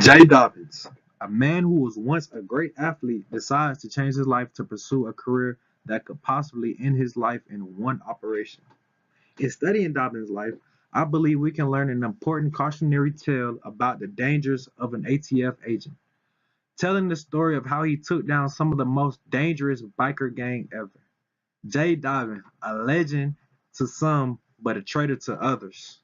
J. Dobyns, a man who was once a great athlete, decides to change his life to pursue a career that could possibly end his life in one operation. In studying Dobyns' life, I believe we can learn an important cautionary tale about the dangers of an ATF agent, telling the story of how he took down some of the most dangerous biker gang ever. J. Dobyns, a legend to some, but a traitor to others.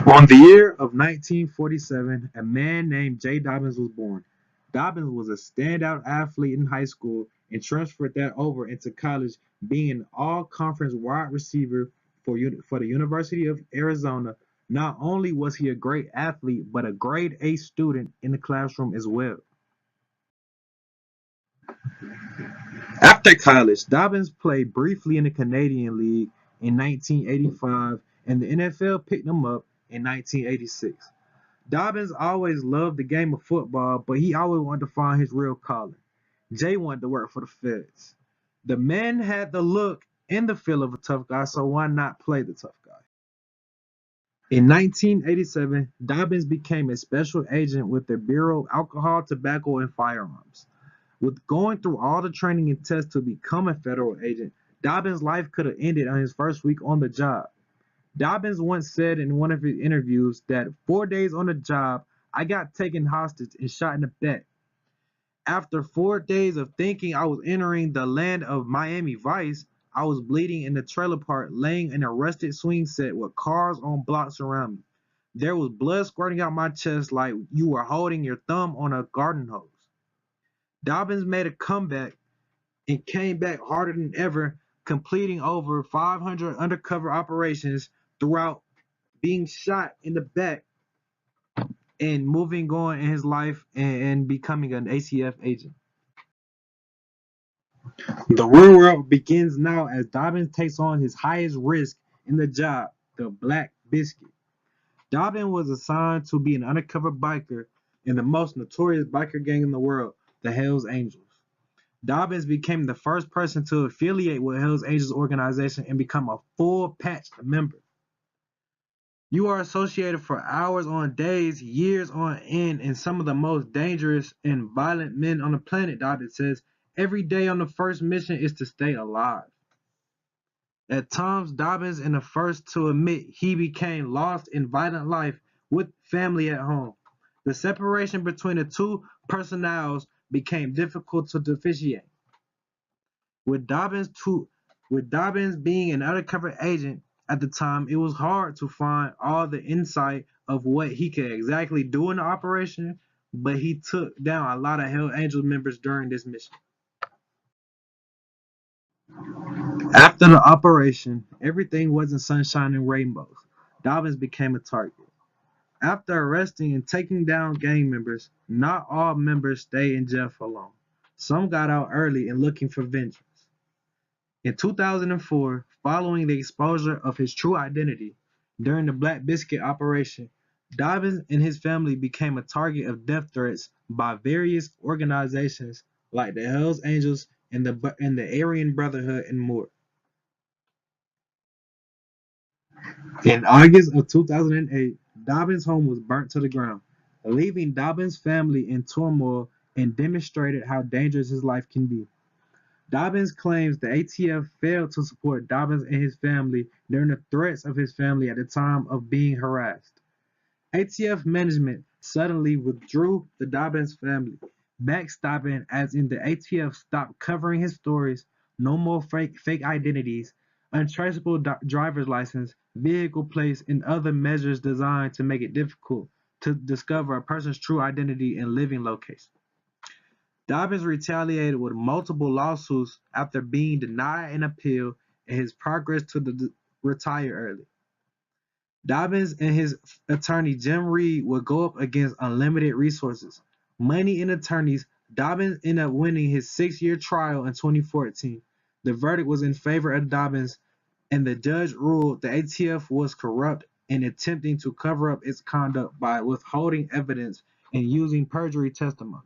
On the year of 1947, a man named J. Dobyns was born. Dobyns was a standout athlete in high school and transferred that over into college, being an all-conference wide receiver for the University of Arizona. Not only was he a great athlete, but a grade A student in the classroom as well. After college, Dobyns played briefly in the Canadian League in 1985, and the NFL picked him up in 1986. Dobyns always loved the game of football, but he always wanted to find his real calling. Jay wanted to work for the Feds. The man had the look and the feel of a tough guy, so why not play the tough guy? In 1987, Dobyns became a special agent with the Bureau of Alcohol, Tobacco, and Firearms. With going through all the training and tests to become a federal agent, Dobyns' life could have ended on his first week on the job. Dobyns once said in one of his interviews that 4 days on the job, I got taken hostage and shot in the back. After 4 days of thinking I was entering the land of Miami Vice, I was bleeding in the trailer park, laying in a rusted swing set with cars on blocks around me. There was blood squirting out my chest like you were holding your thumb on a garden hose. Dobyns made a comeback and came back harder than ever, completing over 500 undercover operations throughout, being shot in the back and moving on in his life and becoming an ACF agent. The real world begins now as Dobyns takes on his highest risk in the job, the Black Biscuit. Dobyns was assigned to be an undercover biker in the most notorious biker gang in the world, the Hells Angels. Dobyns became the first person to affiliate with Hells Angels organization and become a full patched member. You are associated for hours on days, years on end, and some of the most dangerous and violent men on the planet, Dobyns says. Every day on the first mission is to stay alive. At times, Dobyns is the first to admit he became lost in violent life with family at home. The separation between the two personnels became difficult to differentiate. With Dobyns to with Dobyns being an undercover agent at the time, it was hard to find all the insight of what he could exactly do in the operation, but he took down a lot of Hell Angel members during this mission. After the operation, everything wasn't sunshine and rainbows. Dobyns became a target. After arresting and taking down gang members, not all members stayed in jail for long. Some got out early and looking for vengeance. In 2004, following the exposure of his true identity during the Black Biscuit operation, Dobyns and his family became a target of death threats by various organizations like the Hells Angels and the Aryan Brotherhood and more. In August of 2008, Dobyns' home was burnt to the ground, leaving Dobyns' family in turmoil and demonstrated how dangerous his life can be. Dobyns claims the ATF failed to support Dobyns and his family during the threats of his family at the time of being harassed. ATF management suddenly withdrew the Dobyns family, backstopping as in the ATF stopped covering his stories, no more fake identities, untraceable driver's license, vehicle plates, and other measures designed to make it difficult to discover a person's true identity and living location. Dobyns retaliated with multiple lawsuits after being denied an appeal and his progress to retire early. Dobyns and his attorney Jim Reed would go up against unlimited resources, money, and attorneys. Dobyns ended up winning his 6-year trial in 2014. The verdict was in favor of Dobyns, and the judge ruled the ATF was corrupt in attempting to cover up its conduct by withholding evidence and using perjury testimony.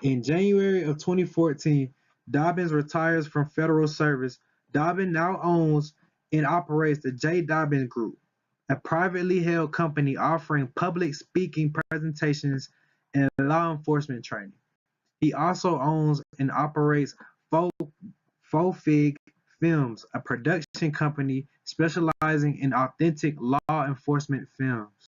In January of 2014, Dobyns retires from federal service. Dobyns now owns and operates the J. Dobyns Group, a privately held company offering public speaking presentations and law enforcement training. He also owns and operates Fofig Films, a production company specializing in authentic law enforcement films.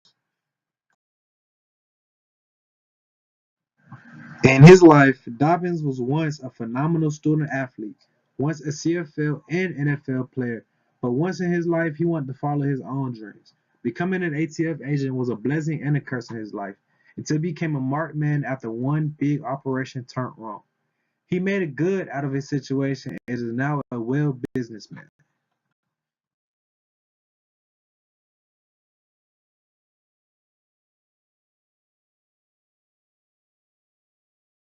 In his life, Dobyns was once a phenomenal student athlete, once a CFL and NFL player, but once in his life he wanted to follow his own dreams. Becoming an ATF agent was a blessing and a curse in his life, until he became a marked man after one big operation turned wrong. He made a good out of his situation and is now a well businessman.